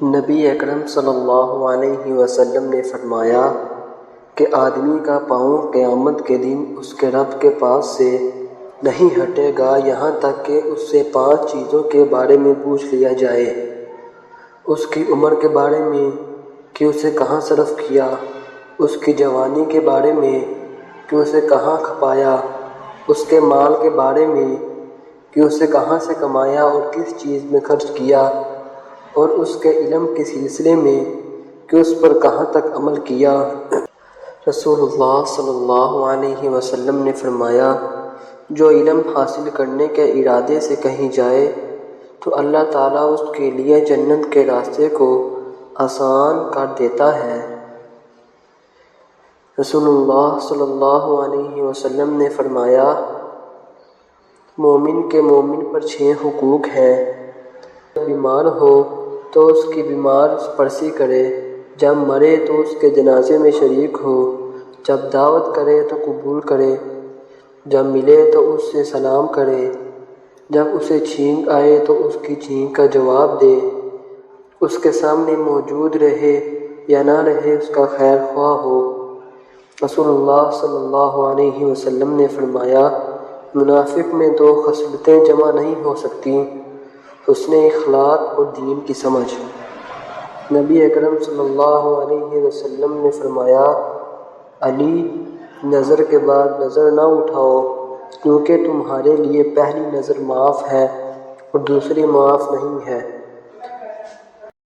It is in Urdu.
نبی اکرم صلی اللہ علیہ وسلم نے فرمایا کہ آدمی کا پاؤں قیامت کے دن اس کے رب کے پاس سے نہیں ہٹے گا یہاں تک کہ اس سے 5 چیزوں کے بارے میں پوچھ لیا جائے۔ اس کی عمر کے بارے میں کہ اسے کہاں صرف کیا، اس کی جوانی کے بارے میں کہ اسے کہاں کھپایا، اس کے مال کے بارے میں کہ اسے کہاں سے کمایا اور کس چیز میں خرچ کیا، اور اس کے علم کے سلسلے میں کہ اس پر کہاں تک عمل کیا۔ رسول اللہ صلی اللہ علیہ وسلم نے فرمایا، جو علم حاصل کرنے کے ارادے سے کہیں جائے تو اللہ تعالیٰ اس کے لیے جنت کے راستے کو آسان کر دیتا ہے۔ رسول اللہ صلی اللہ علیہ وسلم نے فرمایا، مومن کے مومن پر 6 حقوق ہیں۔ جب بیمار ہو تو اس کی بیمار پرسی کرے، جب مرے تو اس کے جنازے میں شریک ہو، جب دعوت کرے تو قبول کرے، جب ملے تو اس سے سلام کرے، جب اسے چھینک آئے تو اس کی چھینک کا جواب دے، اس کے سامنے موجود رہے یا نہ رہے اس کا خیر خواہ ہو۔ رسول اللہ صلی اللہ علیہ وسلم نے فرمایا، منافق میں 2 خصلتیں جمع نہیں ہو سکتی، حسن اخلاق اور دین کی سمجھ۔ نبی اکرم صلی اللہ علیہ وسلم نے فرمایا، علی، نظر کے بعد نظر نہ اٹھاؤ، کیونکہ تمہارے لیے پہلی نظر معاف ہے اور دوسری معاف نہیں ہے۔